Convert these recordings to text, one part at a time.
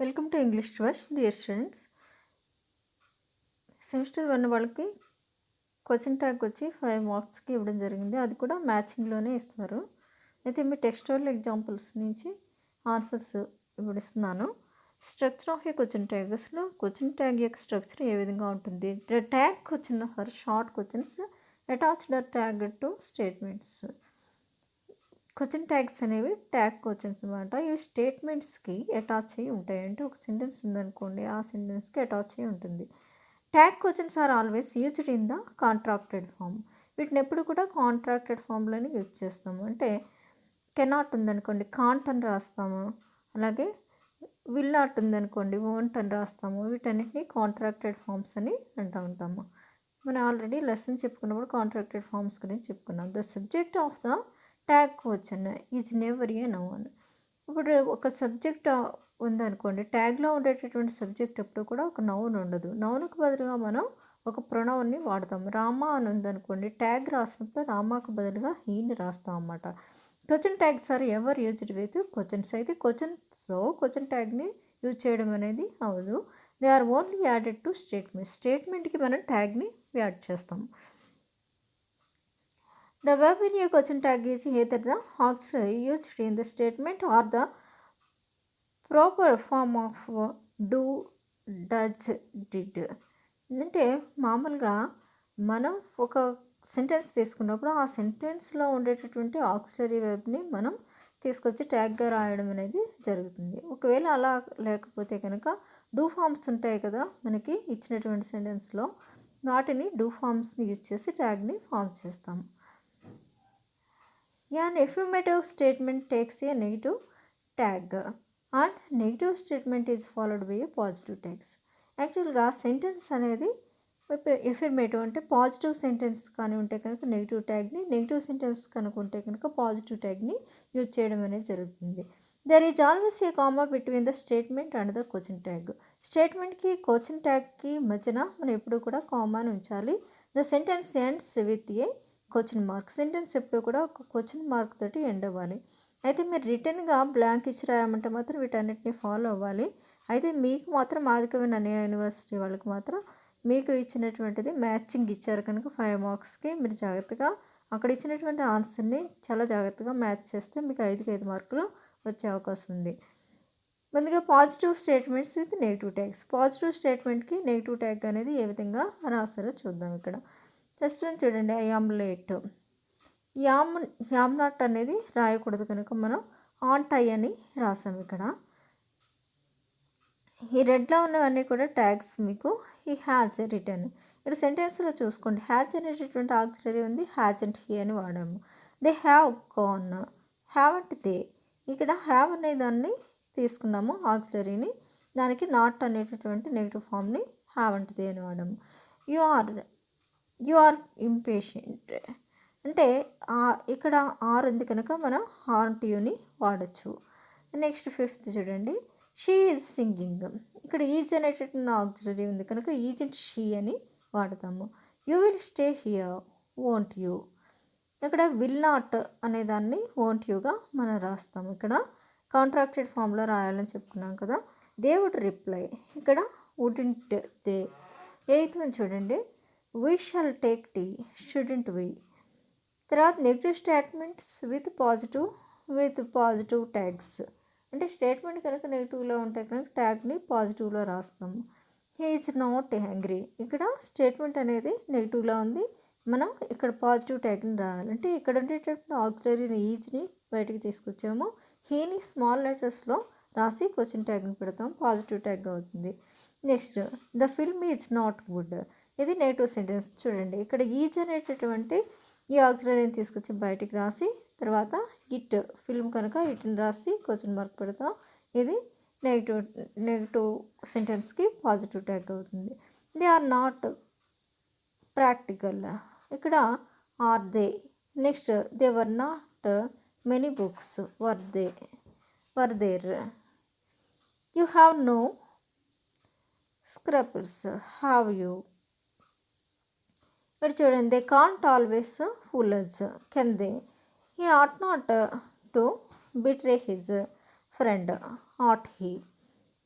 Welcome to English first dear students. Semester 1 వాళ్ళకి question tag వచ్చి 5 మార్క్స్కి ఇవ్వడం జరిగింది. అది కూడా మ్యాచింగ్లోనే ఇస్తారు. అయితే మీ టెక్స్టోరియల్ ఎగ్జాంపుల్స్ నుంచి ఆన్సర్స్ ఇప్పుడు ఇస్తున్నాను. Structure of A question tag. అసలు క్వశ్చన్ ట్యాగ్ యొక్క స్ట్రక్చర్ ఏ విధంగా ఉంటుంది? Tag question for short questions attached are tag to statements. Question tags అనేవి ట్యాగ్ క్వశ్చన్స్ అనమాట. ఇవి స్టేట్మెంట్స్కి అటాచ్ అయ్యి ఉంటాయి. అంటే ఒక సెంటెన్స్ ఉందనుకోండి, ఆ సెంటెన్స్కి అటాచ్ అయ్యి ఉంటుంది. Tag questions are always used in the contracted form. వీటిని ఎప్పుడు కూడా కాంట్రాక్టెడ్ ఫామ్లోనే యూజ్ చేస్తాము. అంటే కెనాట్ ఉందనుకోండి, కాంట్ అని రాస్తాము. అలాగే విల్ నాట్ ఉందనుకోండి, వోంట్ అని రాస్తాము. వీటన్నిటిని కాంట్రాక్టెడ్ ఫామ్స్ అని అంటూ ఉంటాము. మనం ఆల్రెడీ లెసన్ చెప్పుకున్నప్పుడు కాంట్రాక్టెడ్ ఫామ్స్ గురించి చెప్పుకున్నాం. The subject of the tag question is never a noun. ఇప్పుడు ఒక సబ్జెక్ట్ ఉందనుకోండి, ట్యాగ్లో ఉండేటటువంటి సబ్జెక్ట్ ఎప్పుడు కూడా ఒక నౌన్ ఉండదు. నౌన్కు బదులుగా మనం ఒక ప్రొనౌన్ని వాడతాం. రామ అని ఉందనుకోండి, ట్యాగ్ రాసినప్పుడు రామాకు బదులుగా హీని రాస్తాం అన్నమాట. Question tags are ever used with questions. అయితే క్వశ్చన్ ట్యాగ్ని యూజ్ చేయడం అనేది అవ్వదు. They are only added to స్టేట్మెంట్కి మనం ట్యాగ్ని యాడ్ చేస్తాం. The verb in a question tag is either the auxiliary used in the statement or the proper form of do, does, did. అంటే మామూలుగా మనం ఒక సెంటెన్స్ తీసుకున్నప్పుడు ఆ సెంటెన్స్లో ఉండేటటువంటి ఆక్సిలరీ వెర్బ్ని మనం తీసుకొచ్చి ట్యాగ్గా రాయడం అనేది జరుగుతుంది. ఒకవేళ అలా లేకపోతే కనుక డూ ఫామ్స్ ఉంటాయి కదా మనకి ఇచ్చినటువంటి సెంటెన్స్లో, వాటిని డూ ఫామ్స్ని యూజ్ చేసి ట్యాగ్ని ఫామ్ చేస్తాము. An affirmative statement takes a negative tag and negative statement is followed by a positive tags. యాక్చువల్గా సెంటెన్స్ అనేది ఎఫర్మేటివ్ అంటే పాజిటివ్ సెంటెన్స్ కానీ ఉంటే కనుక నెగిటివ్ ట్యాగ్ని, నెగిటివ్ సెంటెన్స్ కనుక ఉంటే కనుక పాజిటివ్ ట్యాగ్ని యూజ్ చేయడం అనేది జరుగుతుంది. There is always a comma between the statement and the question tag. స్టేట్మెంట్కి క్వశ్చన్ ట్యాగ్కి మధ్యన మనం ఎప్పుడు కూడా కామాని ఉంచాలి. The sentence ends with a question mark. Sentence ఎప్పుడు కూడా ఒక క్వశ్చన్ మార్క్ తోటి ఎండ్ అవ్వాలి. అయితే మీరు రిటర్న్గా బ్లాంక్ ఇచ్చి రాయమంటే మాత్రం వీటన్నిటిని ఫాలో అవ్వాలి. అయితే మీకు మాత్రం ఆదికవి అన్నయ్య యూనివర్సిటీ వాళ్ళకి మాత్రం మీకు ఇచ్చినటువంటిది మ్యాచింగ్ ఇచ్చారు కనుక 5 మార్క్స్కి మీరు జాగ్రత్తగా అక్కడ ఇచ్చినటువంటి ఆన్సర్ని చాలా జాగ్రత్తగా మ్యాచ్ చేస్తే మీకు 5కి 5 మార్కులు వచ్చే అవకాశం ఉంది. ముందుగా positive statements with negative tags. Positive స్టేట్మెంట్కి నెగిటివ్ ట్యాగ్ అనేది ఏ విధంగా రాస్తారో చూద్దాం. ఇక్కడ ఫస్ట్ వన్ చూడండి, I am late. Am not అనేది రాయకూడదు కనుక మనం ఆన్ టై అని రాసాం. ఇక్కడ ఈ రెడ్లో ఉన్నవన్నీ కూడా ట్యాగ్స్. మీకు ఈ హ్యాజ్ రిటర్న్. ఇక్కడ సెంటెన్స్లో చూసుకోండి, హ్యాజ్ అనేటటువంటి ఆక్సిలరీ ఉంది, హ్యాజ్ అండ్ హీ అని వాడాము. They have gone, have and they. ఇక్కడ హ్యావ్ అనే దాన్ని తీసుకున్నాము ఆక్సిలరీని, దానికి నాట్ అనేటటువంటి నెగిటివ్ ఫామ్ని హ్యావ్ అండ్ దే అని వాడాము. యు ఆర్ ఇంపేషెంట్ అంటే ఇక్కడ ఆర్ ఉంది కనుక మనం హార్ట్ యూని వాడచ్చు. నెక్స్ట్ ఫిఫ్త్ చూడండి, షీ ఈజ్ సింగింగ్. ఇక్కడ ఈజ్ అనేటటువంటి ఆక్సిలరీ ఉంది కనుక ఈజ్ అండ్ షీ అని వాడతాము. You will stay here, won't you. ఇక్కడ విల్ నాట్ అనేదాన్ని వోంట్ యూగా మనం రాస్తాము. ఇక్కడ కాంట్రాక్టెడ్ ఫామ్లో రాయాలని చెప్పుకున్నాం కదా. దే వుడ్ రిప్లై, ఇక్కడ వుడెంట్ దే. ఎయిత్ వన్ చూడండి, we shall take tea, shouldn't we. తర్వాత negative statements with positive tags. అంటే స్టేట్మెంట్ కనుక నెగిటివ్లో ఉంటే కనుక ట్యాగ్ని పాజిటివ్లో రాస్తాము. He is not angry. ఇక్కడ స్టేట్మెంట్ అనేది నెగిటివ్లో ఉంది, మనం ఇక్కడ పాజిటివ్ ట్యాగ్ని రాయాలి. అంటే ఇక్కడ ఉండేటటువంటి ఆక్సిలరీని ఈజ్ని బయటికి తీసుకొచ్చాము, హీని స్మాల్ లెటర్స్లో రాసి క్వశ్చన్ ట్యాగ్ని పెడతాం, పాజిటివ్ ట్యాగ్ అవుతుంది. Next, the film is not good. ఇది నెగిటివ్ సెంటెన్స్. చూడండి, ఇక్కడ ఈజ్ అనేటటువంటి ఈ ఆక్సిలరీని తీసుకొచ్చి బయటికి రాసి తర్వాత ఇట్ ఫిల్మ్ కనుక ఇట్ని రాసి క్వశ్చన్ మార్క్ పెడతాం. ఇది నెగిటివ్ సెంటెన్స్కి పాజిటివ్ ట్యాగ్ అవుతుంది. They are not practical. ఇక్కడ are they. Next, they were not many books, were there. You have no scruples, have you. ఇక్కడ చూడండి, they can't always fool us, can they. He ought not to betray his friend, ought he.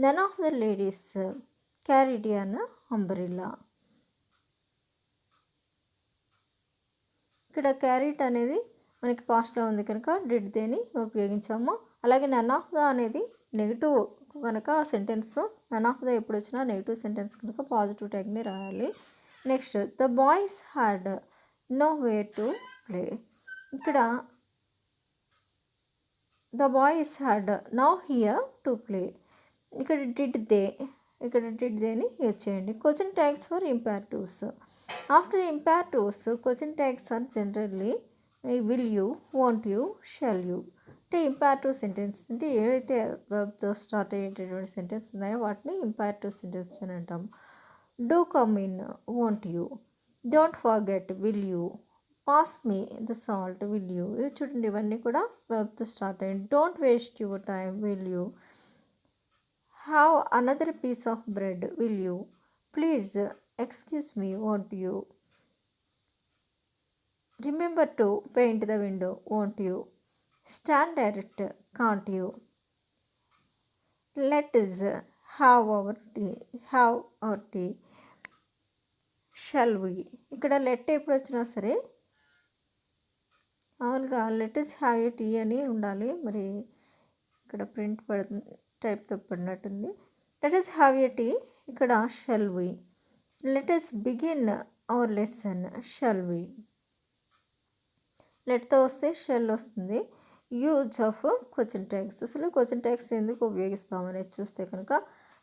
None of the ladies carried an umbrella. ఇక్కడ carried అనేది మనకి పాస్ట్లో ఉంది కనుక did దేని ఉపయోగించాము. అలాగే నన్ ఆఫ్ ద అనేది నెగిటివ్ కనుక ఆ సెంటెన్స్ నన్ ఆఫ్ ద ఎప్పుడు వచ్చినా నెగిటివ్ సెంటెన్స్ కనుక పాజిటివ్ ట్యాగ్ని రాయాలి. Next the boys had nowhere to play. ఇక్కడ the boys had now here to play. ఇక్కడ డిడ్ దేని యూజ్ చేయండి. Question tags for imperatives. After imperatives question tags are generally will you, won't you, shall you. అంటే imperative sentence అంటే ఏవైతే వర్బ్తో start అయ్యేటటువంటి sentence ఉన్నాయో వాటిని ఇంపారిటివ్ సెంటెన్స్ అని అంటాం. Do come in, won't you. Don't forget, will you. Pass me the salt, will you. ఇవి చూడండి, ఇవన్నీ కూడా వర్బ్తో స్టార్ట్ అయ్యింది. Don't waste your time, will you. Have another piece of bread, will you. Please excuse me, won't you. Remember to paint the window, won't you. Stand direct, can't you. Let us have our tea, shall we. ఇక్కడ let ఎప్పుడు వచ్చినా సరే మామూలుగా let us have a tea అని ఉండాలి. మరి ఇక్కడ print పడుతుంది, టైప్ తప్పడినట్టుంది. Let us have a tea, ఇక్కడ shall we. Let us begin our lesson, shall we. లెట్తో వస్తే షెల్ వస్తుంది. Use of question tags. అసలు క్వశ్చన్ ట్యాగ్స్ ఎందుకు ఉపయోగిస్తామనేది చూస్తే కనుక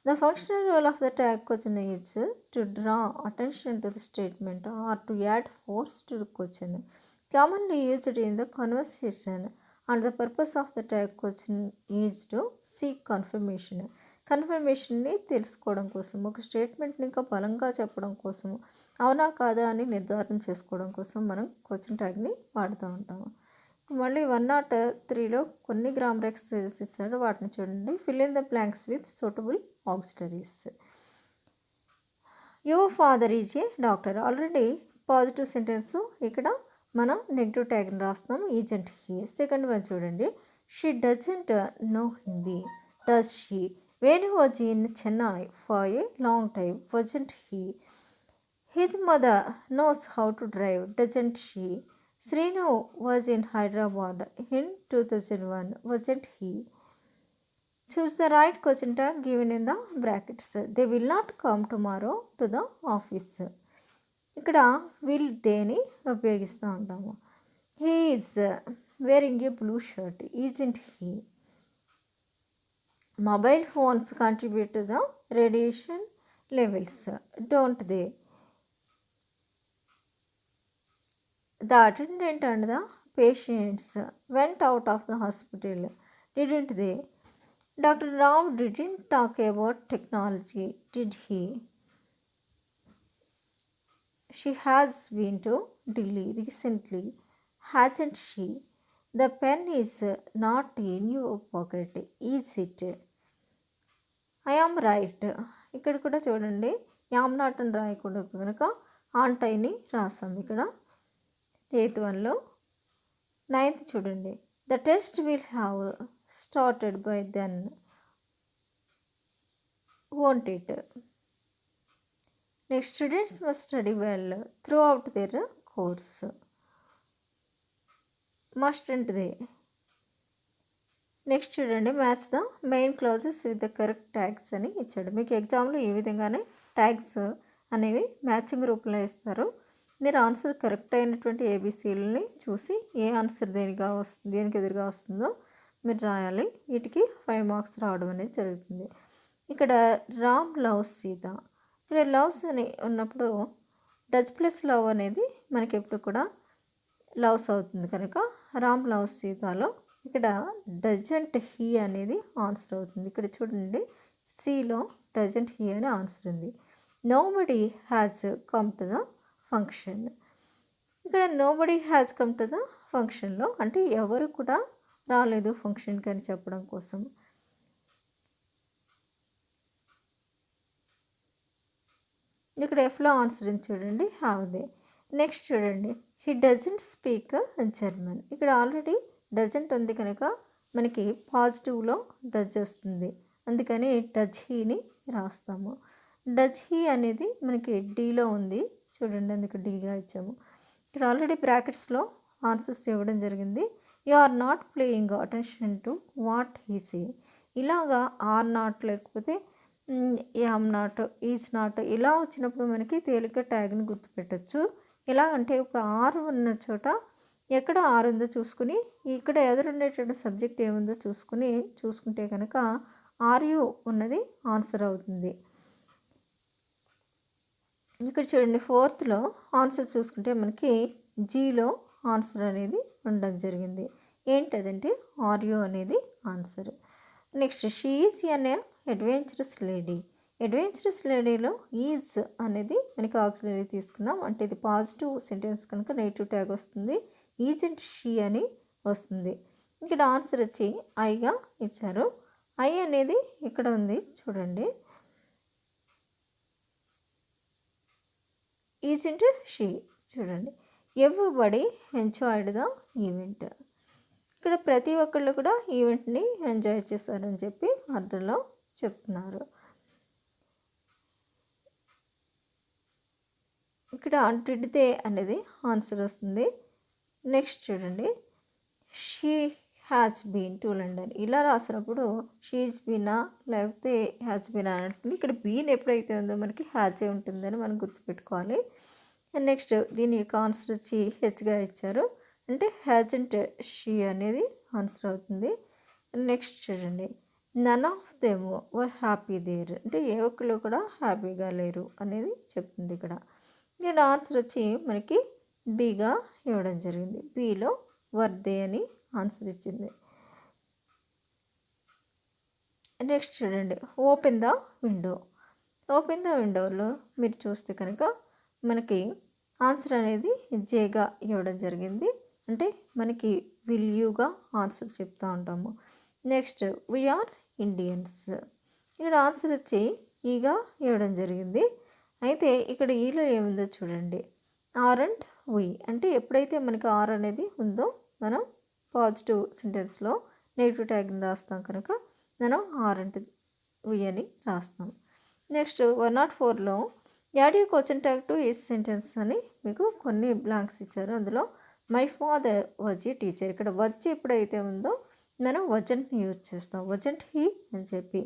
the functional role of the tag question is to draw attention to the statement or to add force to the question, commonly used in the conversation. And the purpose of the tag question is to seek కన్ఫర్మేషన్ని తెలుసుకోవడం కోసం, ఒక స్టేట్మెంట్ని ఇంకా బలంగా చెప్పడం కోసము, అవునా కాదా అని నిర్ధారణ చేసుకోవడం కోసం మనం క్వశ్చన్ ట్యాగ్ని వాడుతూ ఉంటాము. మళ్ళీ 103లో కొన్ని గ్రామర్ ఎక్సర్సైజెస్ ఇచ్చాడు, వాటిని చూడండి. Fill in the blanks with suitable auxiliaries. Your father is a doctor. Already positive sentence, ఇక్కడ మనం నెగిటివ్ ట్యాగ్ని రాస్తున్నాం, ఈజెంట్ హీ. సెకండ్ వన్ చూడండి. She doesn't know Hindi, does she. When he was in Chennai for a long time, wasn't he? His mother knows how to drive, doesn't she? Srinu was in Hyderabad in 2001, wasn't he? Choose the right question tag given in the brackets. They will not come tomorrow to the office. ఇక్కడ will దేని ఉపయోగిస్తూ ఉంటాము. He is wearing a blue shirt, isn't he? Mobile phones contribute to the radiation levels, don't they? The attendant and the patients went out of the hospital, didn't they? Dr. Rao didn't talk about technology, did he? She has been to Delhi recently, hasn't she? The pen is not in your pocket, is it? I am right. ఇక్కడ కూడా చూడండి, am not అని రాయకూడదు కనుక ఆంటైని రాసాం ఇక్కడ 8th వన్లో. 9th చూడండి. The test will have started by then, won't it? Next students must study well throughout their course, must and they. Next చూడండి, match the main clauses with the correct tags అని ఇచ్చాడు. మీకు ఎగ్జామ్లో ఈ విధంగానే tags అనేవి matching రూపంలో ఇస్తారు. మీరు ఆన్సర్ కరెక్ట్ అయినటువంటి ఏబీసీలని చూసి ఏ ఆన్సర్ దేనికి ఎదురుగా వస్తుందో మీరు రాయాలి. వీటికి 5 మార్క్స్ రావడం అనేది జరుగుతుంది. ఇక్కడ రామ్ లవ్స్ సీత. ఇక్కడ లవ్స్ అని ఉన్నప్పుడు డచ్ ప్లస్ లవ్ అనేది మనకి ఎప్పుడు కూడా లవ్స్ అవుతుంది కనుక రామ్ లవ్స్ సీతాలో ఇక్కడ డజంట్ హీ అనేది ఆన్సర్ అవుతుంది. ఇక్కడ చూడండి, సిలో డజంట్ హీ అనే ఆన్సర్ ఉంది. Nobody has come to the function. ఇక్కడ nobody has come to the ఫంక్షన్లో అంటే ఎవరు కూడా రాలేదు ఫంక్షన్కి అని చెప్పడం కోసం. ఇక్కడ ఎఫ్లో ఆన్సర్ ఉంది చూడండి, హ్యావ్ దే. నెక్స్ట్ చూడండి, హీ డజంట్ స్పీక్ జర్మన్. ఇక్కడ ఆల్రెడీ డజంట్ ఉంది కనుక మనకి పాజిటివ్లో డజ్ వస్తుంది. అందుకని డజ్ హీని రాస్తాము. డజ్ హీ అనేది మనకి డీలో ఉంది చూడండి, అందుకు డీగా ఇచ్చాము. ఇక్కడ ఆల్రెడీ బ్రాకెట్స్లో ఆన్సర్స్ ఇవ్వడం జరిగింది. You are not playing attention to what he say. ఇలాగా ఆర్ నాట్ లేకపోతే యామ్ నాట్, ఈజ్ నాట్ ఇలా వచ్చినప్పుడు మనకి తేలిక ట్యాగ్ని గుర్తుపెట్టచ్చు. ఎలాగంటే ఇప్పుడు ఆర్ ఉన్న చోట ఎక్కడ ఆర్ ఉందో చూసుకుని, ఇక్కడ ఎదురుండేటువంటి సబ్జెక్ట్ ఏముందో చూసుకుంటే కనుక ఆర్యు ఉన్నది ఆన్సర్ అవుతుంది. ఇక్కడ చూడండి, ఫోర్త్లో ఆన్సర్ చూసుకుంటే మనకి జీలో ఆన్సర్ అనేది ఉండడం జరిగింది. ఏంటదంటే ఆర్యు అనేది answer. Next she is an adventurous lady. Adventurous లేడీలో ఈజ్ అనేది మనకి ఆక్సిలరీ తీసుకున్నాం, అంటే ఇది పాజిటివ్ సెంటెన్స్ కనుక నెగిటివ్ ట్యాగ్ వస్తుంది. ఈజ్ అండ్ షీ అని వస్తుంది. ఇక్కడ ఆన్సర్ వచ్చి ఐగా ఇచ్చారు. ఐ అనేది ఇక్కడ ఉంది చూడండి, ఈజ్ అండ్ షీ చూడండి. Everybody enjoyed the event. ఇక్కడ ప్రతి ఒక్కళ్ళు కూడా ఈవెంట్ని ఎంజాయ్ చేస్తారని చెప్పి అర్థంలో చెప్తున్నారు. ఇక్కడ డిడ్ దే అనేది ఆన్సర్ వస్తుంది. నెక్స్ట్ చూడండి, she has been to London. ఇలా రాసినప్పుడు షీజ్ బీనా లేకపోతే హ్యాస్ బీనా అంటుంది. ఇక్కడ బీన్ ఎప్పుడైతే ఉందో మనకి హ్యాజే ఉంటుందని మనం గుర్తుపెట్టుకోవాలి. నెక్స్ట్ దీని యొక్క ఆన్సర్ వచ్చి హెచ్గా ఇచ్చారు, అంటే హ్యాజంట్ షీ అనేది ఆన్సర్ అవుతుంది. నెక్స్ట్ చూడండి, none of them were happy there, అంటే ఏ ఒక్కరు కూడా హ్యాపీగా లేరు అనేది చెప్తుంది ఇక్కడ. దీని ఆన్సర్ వచ్చి మనకి బీగా ఇవ్వడం జరిగింది. బీలో వర్దే అని ఆన్సర్ ఇచ్చింది. నెక్స్ట్ చూడండి, open the window. Open the విండోలో మీరు చూస్తే కనుక మనకి ఆన్సర్ అనేది జేగా ఇవ్వడం జరిగింది, అంటే మనకి విల్ యూగా ఆన్సర్ చెప్తూ ఉంటాము. Next we are Indians. ఇక్కడ ఆన్సర్ వచ్చి ఈగా ఇవ్వడం జరిగింది. అయితే ఇక్కడ ఈలో ఏముందో చూడండి, ఆర్ అండ్ వీ, అంటే ఎప్పుడైతే మనకి ఆర్ అనేది ఉందో మనం పాజిటివ్ సెంటెన్స్లో నెగిటివ్ ట్యాగ్ని రాస్తాం కనుక మనం ఆర్ అండ్ వీ అని రాస్తాం. నెక్స్ట్ 104లో add you question tag to these sentence అని మీకు కొన్ని బ్లాంక్స్ ఇచ్చారు. అందులో my father was a teacher. ఇక్కడ వజ్ ఎప్పుడైతే ఉందో మనం వజంట్ని యూజ్ చేస్తాం, వజంట్ హీ అని చెప్పి.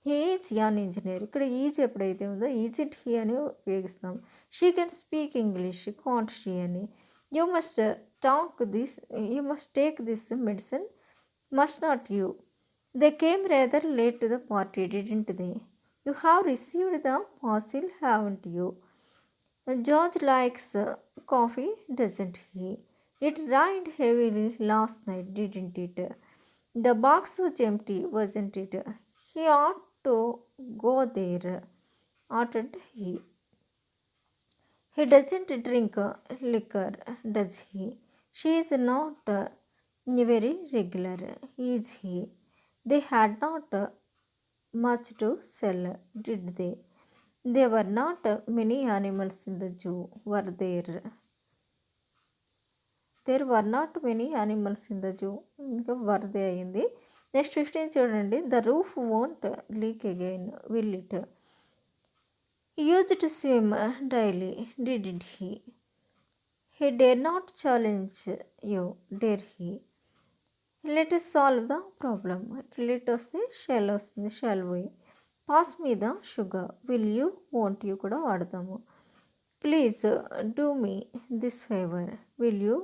He is an engineer. ఇక్కడ ఈజ్ ఎప్పుడైతే ఉందో ఈజెంట్ హీ అని ఉపయోగిస్తాం. She can speak English, can't she అని. You must take this medicine, must not you. They came rather late to the party, didn't they. You have received the parcel, haven't you? George likes coffee, doesn't he? It rained heavily last night, didn't it? The box was empty, wasn't it? He ought to go there, oughtn't he? He doesn't drink liquor, does he? She is not very regular, is he? They had not much to sell, did they? There were not many animals in the zoo, were there? There were not many animals in the zoo. ఇంకా వరదే అయింది. Next 15 చూడండి, the roof won't leak again, will it? He used to swim daily, didn't he? He dare not challenge you, dare he? Let us solve the problem. Let వస్తే shall వస్తుంది, shall we. Pass me the sugar, will you, won't you కూడా వాడతాము. Please do me this favour, will you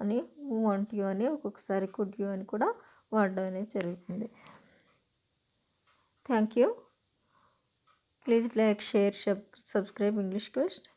అని, won't you అని, ఒక్కొక్కసారి could you అని కూడా వాడడం అనేది జరుగుతుంది. Thank you. Please like, share, subscribe English quest.